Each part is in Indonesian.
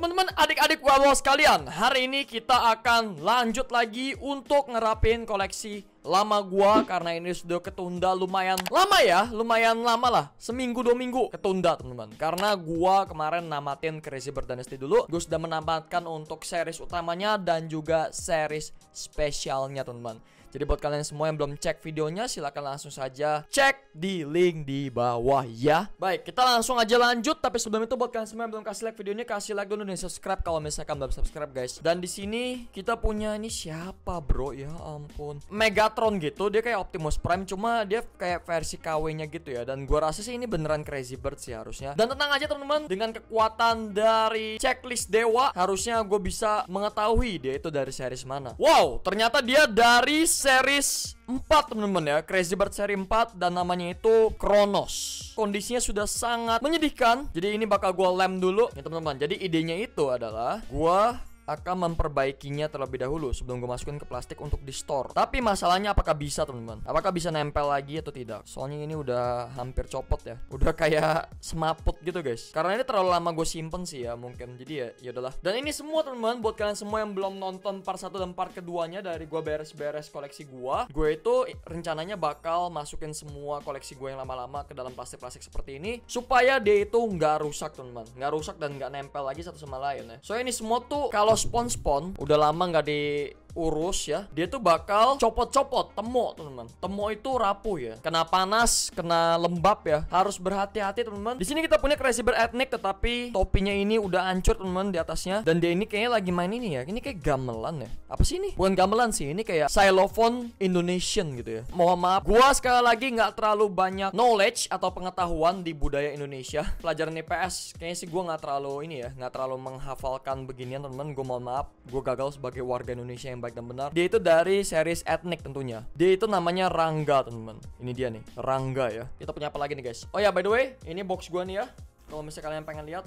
Teman-teman, adik-adik wawa sekalian, hari ini kita akan lanjut lagi untuk ngerapin koleksi lama gua. Karena ini sudah ketunda lumayan lama ya, lumayan lama lah, seminggu 2 minggu ketunda teman-teman. Karena gua kemarin namatin Crazy Bird Dynasty dulu. Gue sudah menamatkan untuk series utamanya dan juga series spesialnya teman-teman. Jadi buat kalian semua yang belum cek videonya, silahkan langsung saja cek di link di bawah ya. Baik, kita langsung aja lanjut. Tapi sebelum itu buat kalian semua yang belum kasih like videonya, kasih like dulu dan subscribe kalau misalkan belum subscribe guys. Dan di sini kita punya ini siapa bro, ya ampun, Megatron gitu. Dia kayak Optimus Prime, cuma dia kayak versi KW-nya gitu ya. Dan gua rasa sih ini beneran Crazy Bird sih harusnya. Dan tenang aja teman-teman, dengan kekuatan dari checklist dewa, harusnya gue bisa mengetahui dia itu dari series mana. Wow, ternyata dia dari series 4 teman-teman ya, Crazy Bird seri 4 dan namanya itu Kronos. Kondisinya sudah sangat menyedihkan. Jadi ini bakal gue lem dulu ya teman-teman. Jadi idenya itu adalah gue akan memperbaikinya terlebih dahulu sebelum gue masukin ke plastik untuk di store. Tapi masalahnya apakah bisa teman-teman? Apakah bisa nempel lagi atau tidak? Soalnya ini udah hampir copot ya, udah kayak semaput gitu guys. Karena ini terlalu lama gue simpen sih ya mungkin. Jadi ya udahlah. Dan ini semua teman-teman buat kalian semua yang belum nonton part 1 dan part keduanya dari gue beres-beres koleksi gue itu rencananya bakal masukin semua koleksi gue yang lama-lama ke dalam plastik-plastik seperti ini supaya dia itu nggak rusak teman-teman, nggak rusak dan nggak nempel lagi satu sama lain ya. Soalnya ini semua tuh kalau spon udah lama nggak diurus ya, dia tuh bakal copot-copot. Temo teman-teman, temo itu rapuh ya, kena panas, kena lembab ya, harus berhati-hati teman-teman. Di sini kita punya Crazy Bird Ethnic, tetapi topinya ini udah hancur teman-teman di atasnya. Dan dia ini kayaknya lagi main ini ya, ini kayak gamelan ya, apa sih ini? Bukan gamelan sih, ini kayak xylophone Indonesian gitu ya. Mohon maaf, gua sekali lagi nggak terlalu banyak knowledge atau pengetahuan di budaya Indonesia. Pelajaran IPS kayaknya sih gua nggak terlalu ini ya, nggak terlalu menghafalkan beginian teman-teman. Gue mohon maaf, gue gagal sebagai warga Indonesia yang baik dan benar. Dia itu dari series etnik tentunya. Dia itu namanya Rangga teman-teman. Ini dia nih, Rangga ya. Kita punya apa lagi nih guys? Oh ya, by the way, ini box gue nih ya. Kalau misalnya kalian pengen lihat,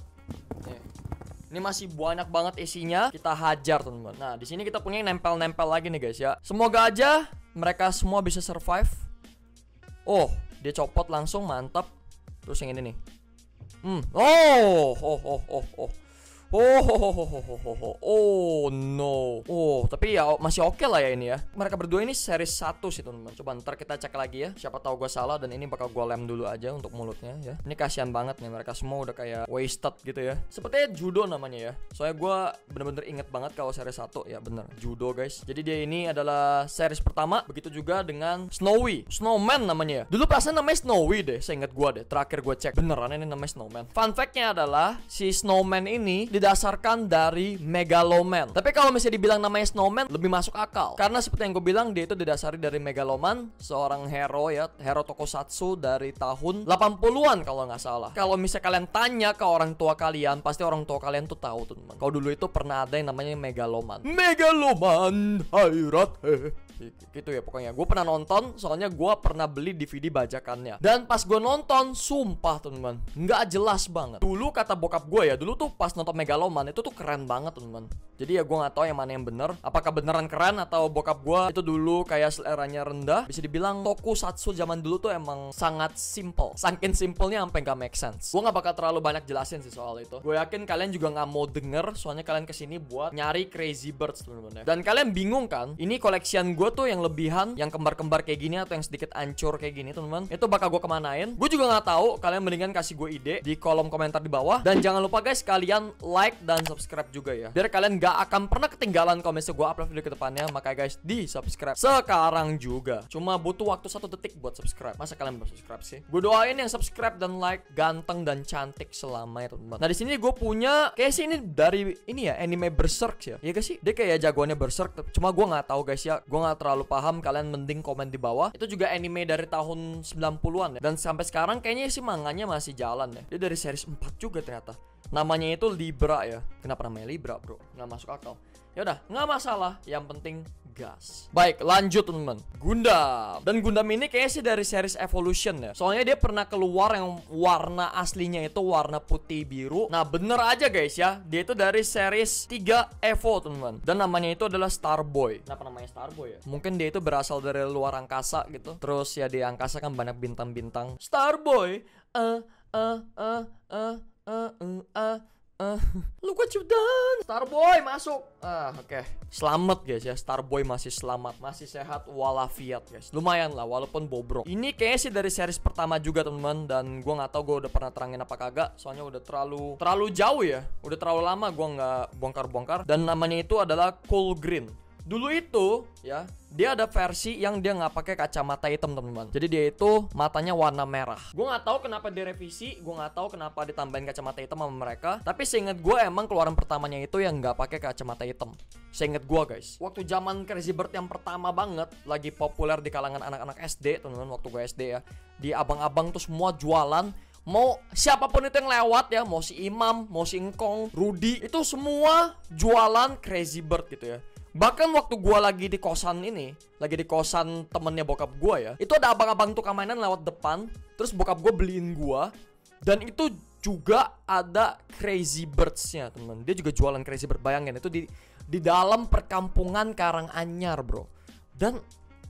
nih. Ini masih banyak banget isinya. Kita hajar teman-teman. Nah, di sini kita punya nempel-nempel lagi nih guys ya. Semoga aja mereka semua bisa survive. Oh, dia copot langsung, mantap. Terus yang ini nih. Oh no. Oh, tapi ya masih oke lah ya ini ya. Mereka berdua ini series 1 sih teman-teman. Coba ntar kita cek lagi ya. Siapa tahu gue salah dan ini bakal gue lem dulu aja untuk mulutnya ya. Ini kasihan banget nih, mereka semua udah kayak wasted gitu ya. Sepertinya judo namanya ya. Soalnya gue bener-bener inget banget kalau series 1 ya, bener judo guys. Jadi dia ini adalah series pertama. Begitu juga dengan Snowy, Snowman namanya ya. Dulu perasaan namanya Snowy deh, saya inget gue deh. Terakhir gue cek beneran ini namanya Snowman. Fun fact-nya adalah si Snowman ini didasarkan dari Megaloman. Tapi kalau misalnya dibilang namanya Snowman lebih masuk akal, karena seperti yang gue bilang, dia itu didasari dari Megaloman, seorang hero ya, hero tokusatsu dari tahun 80-an kalau nggak salah. Kalau misalnya kalian tanya ke orang tua kalian, pasti orang tua kalian tuh tahu teman-teman. Kalau dulu itu pernah ada yang namanya Megaloman. Megaloman Hairat gitu ya pokoknya. Gue pernah nonton, soalnya gue pernah beli DVD bajakannya. Dan pas gue nonton, sumpah teman-teman, nggak jelas banget. Dulu kata bokap gue ya, dulu tuh pas nonton Megaloman itu tuh keren banget teman-teman. Jadi ya gue nggak tahu yang mana yang bener. Apakah beneran keren atau bokap gue itu dulu kayak seleranya rendah. Bisa dibilang tokusatsu zaman dulu tuh emang sangat simple. Saking simpelnya sampai nggak make sense. Gue nggak bakal terlalu banyak jelasin sih soal itu. Gue yakin kalian juga nggak mau denger, soalnya kalian kesini buat nyari Crazy Birds teman-teman ya. Dan kalian bingung kan? Ini koleksian gue tuh yang lebihan, yang kembar-kembar kayak gini atau yang sedikit hancur kayak gini teman-teman, itu bakal gue kemanain? Gue juga nggak tahu. Kalian mendingan kasih gue ide di kolom komentar di bawah. Dan jangan lupa guys, kalian like dan subscribe juga ya, biar kalian gak akan pernah ketinggalan kalau misalnya gue upload video ke depannya. Makanya guys, di subscribe sekarang juga. Cuma butuh waktu 1 detik buat subscribe. Masa kalian belum subscribe sih? Gue doain yang subscribe dan like ganteng dan cantik selamanya teman-teman. Nah di sini gue punya kayak sih ini dari ini ya, anime Berserk ya. Iya gak sih? Dia kayak jagoannya Berserk. Cuma gue nggak tahu guys ya. Gue nggak terlalu paham. Kalian mending komen di bawah. Itu juga anime dari tahun 90-an ya. Dan sampai sekarang kayaknya sih manganya masih jalan ya. Dia dari series 4 juga ternyata. Namanya itu Libra ya. Kenapa namanya Libra bro? Nggak masuk akal. Ya udah, nggak masalah. Yang penting gas. Baik, lanjut teman-teman. Gundam. Dan Gundam ini kayaknya sih dari series Evolution ya. Soalnya dia pernah keluar yang warna aslinya itu warna putih biru. Nah, bener aja guys ya. Dia itu dari series 3 Evo teman-teman. Dan namanya itu adalah Starboy. Kenapa namanya Starboy ya? Mungkin dia itu berasal dari luar angkasa gitu. Terus ya di angkasa kan banyak bintang-bintang. Starboy. Look what you've done. Starboy masuk. Oke. Selamat guys ya, Starboy masih selamat, masih sehat walafiat guys. Lumayan lah walaupun bobrok. Ini kayaknya sih dari series pertama juga teman-teman, dan gua nggak tahu gua udah pernah terangin apa kagak, soalnya udah terlalu jauh ya. Udah terlalu lama gua nggak bongkar-bongkar. Dan namanya itu adalah Cool Green. Dulu itu ya, dia ada versi yang dia nggak pakai kacamata hitam teman-teman. Jadi dia itu matanya warna merah. Gue nggak tahu kenapa direvisi, gue nggak tahu kenapa ditambahin kacamata hitam sama mereka. Tapi seinget gue emang keluaran pertamanya itu yang nggak pakai kacamata hitam. Seinget gue guys. Waktu zaman Crazy Bird yang pertama banget, lagi populer di kalangan anak-anak SD teman-teman. Waktu gue SD ya, di abang-abang tuh semua jualan. Mau siapapun itu yang lewat ya, mau si Imam, mau si Engkong, Rudy, itu semua jualan Crazy Bird gitu ya. Bahkan waktu gua lagi di kosan ini, lagi di kosan temennya bokap gua ya, itu ada abang-abang tukang mainan lewat depan. Terus bokap gua beliin gua, dan itu juga ada Crazy Birds-nya teman. Dia juga jualan Crazy Bird, bayangin itu di dalam perkampungan Karanganyar bro. Dan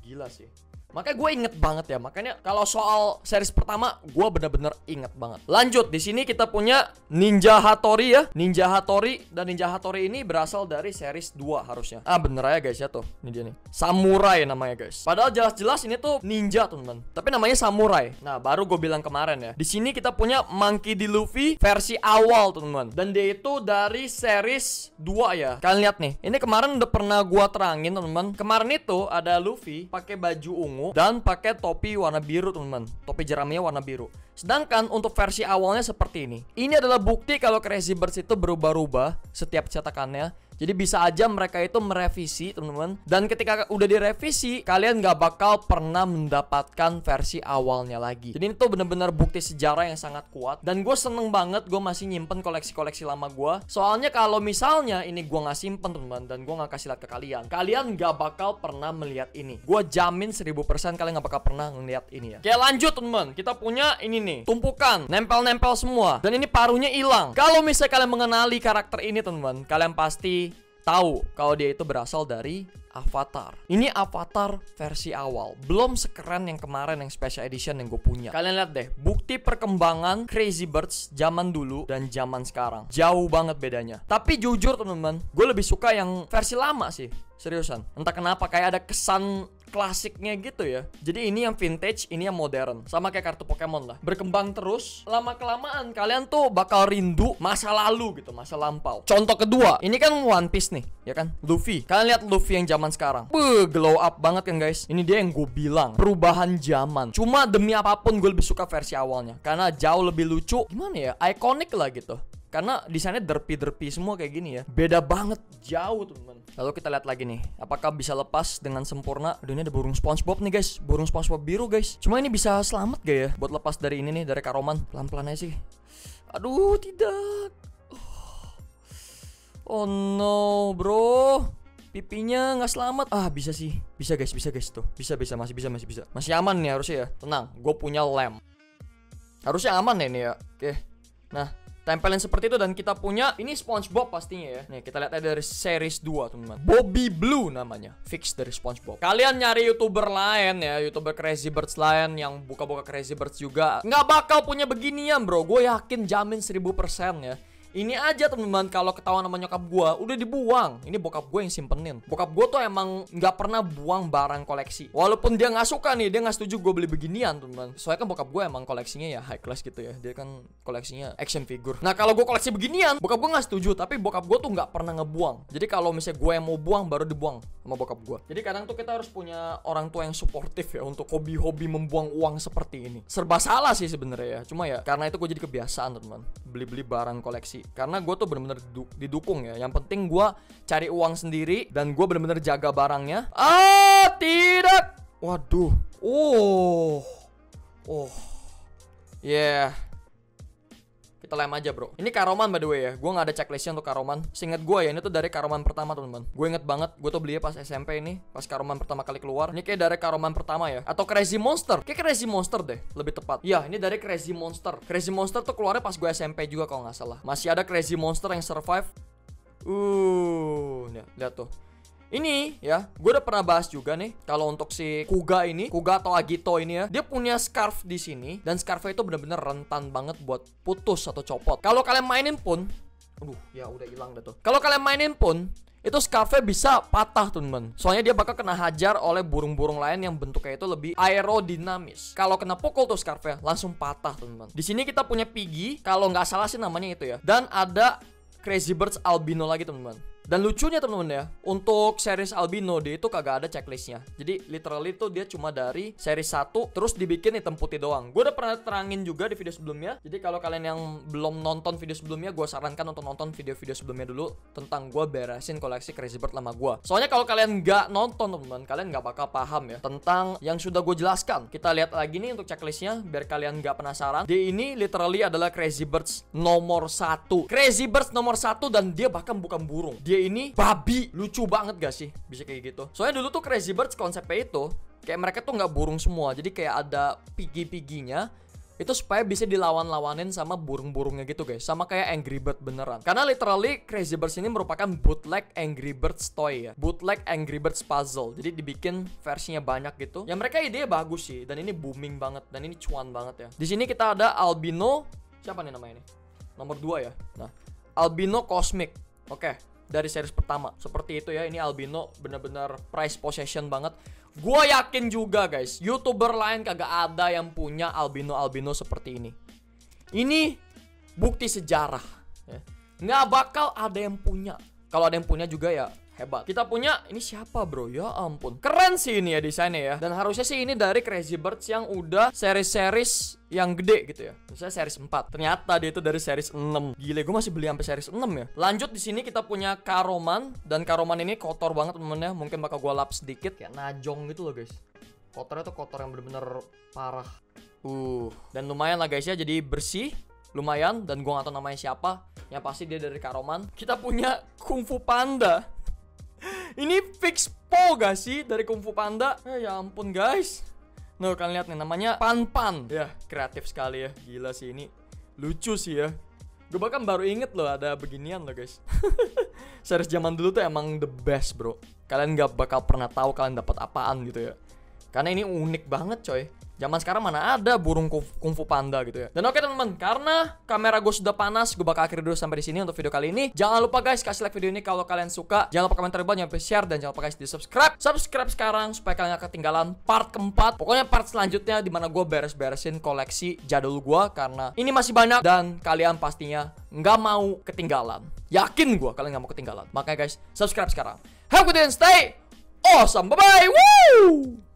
gila sih. Makanya gue inget banget ya. Makanya kalau soal series pertama, gue bener-bener inget banget. Lanjut, di sini kita punya Ninja Hattori ya. Ninja Hattori, dan Ninja Hattori ini berasal dari series 2 harusnya. Bener aja guys ya tuh. Ini dia nih. Samurai namanya guys. Padahal jelas-jelas ini tuh ninja teman-teman. Tapi namanya samurai. Nah, baru gue bilang kemarin ya. Di sini kita punya Monkey D. Luffy versi awal teman-teman. Dan dia itu dari series 2 ya. Kalian lihat nih. Ini kemarin udah pernah gue terangin teman-teman. Kemarin itu ada Luffy pakai baju ungu dan pakai topi warna biru teman-teman. Topi jeraminya warna biru. Sedangkan untuk versi awalnya seperti ini. Ini adalah bukti kalau Crazy Birds itu berubah-ubah setiap cetakannya. Jadi bisa aja mereka itu merevisi teman-teman. Dan ketika udah direvisi, kalian gak bakal pernah mendapatkan versi awalnya lagi. Jadi ini tuh bener-bener bukti sejarah yang sangat kuat. Dan gue seneng banget gue masih nyimpen koleksi-koleksi lama gue. Soalnya kalau misalnya ini gue gak simpen teman-teman, dan gue gak kasih lihat ke kalian, kalian gak bakal pernah melihat ini. Gue jamin 1000% kalian gak bakal pernah ngeliat ini ya. Oke lanjut teman-teman. Kita punya ini nih, tumpukan, nempel-nempel semua. Dan ini paruhnya hilang. Kalau misalnya kalian mengenali karakter ini teman-teman, kalian pasti tahu kalau dia itu berasal dari Avatar. Ini Avatar versi awal, belum sekeren yang kemarin yang special edition yang gue punya. Kalian lihat deh, bukti perkembangan Crazy Birds zaman dulu dan zaman sekarang. Jauh banget bedanya. Tapi jujur teman-teman, gue lebih suka yang versi lama sih. Seriusan. Entah kenapa kayak ada kesan klasiknya gitu ya. Jadi ini yang vintage, ini yang modern. Sama kayak kartu Pokemon lah. Berkembang terus. Lama-kelamaan kalian tuh bakal rindu masa lalu gitu, masa lampau. Contoh kedua, ini kan One Piece nih, ya kan? Luffy. Kalian lihat Luffy yang zaman sekarang. Glow up banget kan guys. Ini dia yang gue bilang, perubahan zaman. Cuma demi apapun gue lebih suka versi awalnya. Karena jauh lebih lucu. Gimana ya? Iconic lah gitu. Karena desainnya derpi-derpi semua kayak gini ya. Beda banget, jauh teman. Lalu kita lihat lagi nih, apakah bisa lepas dengan sempurna. Aduh, ini ada burung SpongeBob nih guys. Burung SpongeBob biru guys. Cuma ini bisa selamat gak ya buat lepas dari ini nih, dari Karoman. Pelan-pelan aja sih. Aduh, tidak. Oh no bro, pipinya nggak selamat. Bisa sih. Bisa guys tuh. Bisa, masih bisa. Masih aman nih harusnya ya. Tenang, gue punya lem. Harusnya aman ya ini ya. Oke. Nah, tempelin seperti itu, dan kita punya ini SpongeBob pastinya ya. Nih kita lihat dari series 2 teman-teman. Bobby Blue namanya, fix dari SpongeBob. Kalian nyari YouTuber lain ya, YouTuber Crazy Birds lain yang buka-buka Crazy Birds juga, nggak bakal punya beginian bro. Gue yakin, jamin 1000% ya. Ini aja teman-teman, kalau ketahuan sama nyokap gue udah dibuang. Ini bokap gue yang simpenin. Bokap gue tuh emang nggak pernah buang barang koleksi. Walaupun dia nggak suka nih, dia nggak setuju gue beli beginian teman-teman. Soalnya kan bokap gue emang koleksinya ya high class gitu ya. Dia kan koleksinya action figure. Nah kalau gue koleksi beginian, bokap gue nggak setuju. Tapi bokap gue tuh nggak pernah ngebuang. Jadi kalau misalnya gue yang mau buang, baru dibuang sama bokap gue. Jadi kadang tuh kita harus punya orang tua yang suportif ya untuk hobi-hobi membuang uang seperti ini. Serba salah sih sebenarnya ya. Cuma ya karena itu gue jadi kebiasaan teman-teman, beli-beli barang koleksi. Karena gue tuh bener-bener didukung ya. Yang penting gue cari uang sendiri, dan gue bener-bener jaga barangnya. Tidak. Waduh. Yeah. Kita lem aja bro. Ini Karoman by the way ya. Gue gak ada checklistnya untuk Karoman. Seinget gue ya, ini tuh dari Karoman pertama teman-teman. Gue inget banget, gue tuh belinya pas SMP ini, pas Karoman pertama kali keluar. Ini kayak dari Karoman pertama ya. Atau Crazy Monster. Kayak Crazy Monster deh, lebih tepat. Ya, ini dari Crazy Monster. Crazy Monster tuh keluarnya pas gue SMP juga kalau gak salah. Masih ada Crazy Monster yang survive. Lihat tuh. Ini ya, gue udah pernah bahas juga nih. Kalau untuk si Kuga ini, Kuga atau Agito ini ya, dia punya scarf di sini, dan scarfnya itu bener-bener rentan banget buat putus atau copot. Kalau kalian mainin pun, Aduh, ya udah hilang dah tuh. Kalau kalian mainin pun itu scarfnya bisa patah teman-teman. Soalnya dia bakal kena hajar oleh burung-burung lain yang bentuknya itu lebih aerodinamis. Kalau kena pukul tuh scarfnya langsung patah teman-teman. Di sini kita punya Piggy, kalau nggak salah sih namanya itu ya. Dan ada Crazy Birds albino lagi teman-teman. Dan lucunya teman-teman ya, untuk series albino dia itu kagak ada checklistnya. Jadi literally tuh dia cuma dari series 1 terus dibikin hitam putih doang. Gue udah pernah terangin juga di video sebelumnya. Jadi kalau kalian yang belum nonton video sebelumnya, gue sarankan untuk nonton video-video sebelumnya dulu tentang gue beresin koleksi Crazy Bird lama gue. Soalnya kalau kalian nggak nonton teman-teman, kalian nggak bakal paham ya tentang yang sudah gue jelaskan. Kita lihat lagi nih untuk checklistnya biar kalian nggak penasaran. Dia ini literally adalah Crazy Birds nomor 1. Crazy Birds nomor 1 dan dia bahkan bukan burung. Dia ini babi. Lucu banget gak sih bisa kayak gitu? Soalnya dulu tuh Crazy Birds konsepnya itu kayak mereka tuh nggak burung semua. Jadi kayak ada pigi-piginya itu supaya bisa dilawan-lawanin sama burung-burungnya gitu guys. Sama kayak Angry Bird beneran. Karena literally Crazy Birds ini merupakan bootleg Angry Birds toy ya. Bootleg Angry Birds puzzle. Jadi dibikin versinya banyak gitu. Ya mereka idenya bagus sih. Dan ini booming banget. Dan ini cuan banget ya. Di sini kita ada albino. Siapa nih namanya ini? Nomor 2 ya. Nah, albino cosmic. Oke, dari series pertama. Seperti itu ya, ini albino bener-bener prize possession banget. Gua yakin juga guys, YouTuber lain kagak ada yang punya albino-albino seperti ini. Ini bukti sejarah ya. Nggak bakal ada yang punya. Kalau ada yang punya juga ya hebat. Kita punya, ini siapa bro? Ya ampun. Keren sih ini ya desainnya ya. Dan harusnya sih ini dari Crazy Birds yang udah series-series yang gede gitu ya. Misalnya series 4. Ternyata dia itu dari series 6. Gila, gue masih beli sampai series 6 ya. Lanjut di sini kita punya Karoman. Dan Karoman ini kotor banget temennya. Mungkin bakal gue lap sedikit kayak najong gitu loh guys. Kotornya tuh kotor yang bener-bener parah. Dan lumayan lah guys ya. Jadi bersih. Lumayan. Dan gue gak tau namanya siapa. Yang pasti dia dari Karoman. Kita punya Kung Fu Panda. Ini fix po gak sih dari Kung Fu Panda? Ya ampun guys. Nah kalian lihat nih namanya Pan. Ya kreatif sekali ya. Gila sih ini. Lucu sih ya. Gue bahkan baru inget loh ada beginian loh guys. Series zaman dulu tuh emang the best bro. Kalian gak bakal pernah tahu kalian dapat apaan gitu ya. Karena ini unik banget coy. Zaman sekarang mana ada burung Kung Fu Panda gitu ya. Dan oke teman-teman, karena kamera gue sudah panas, gue bakal akhiri dulu sampai di sini untuk video kali ini. Jangan lupa guys kasih like video ini kalau kalian suka. Jangan lupa komentar jangan lupa share dan jangan lupa guys di subscribe. Subscribe sekarang supaya kalian gak ketinggalan part keempat. Pokoknya part selanjutnya dimana gue beres-beresin koleksi jadul gue karena ini masih banyak dan kalian pastinya nggak mau ketinggalan. Yakin gue kalian nggak mau ketinggalan. Makanya guys subscribe sekarang. Have a good day and stay awesome. Bye bye. Woo!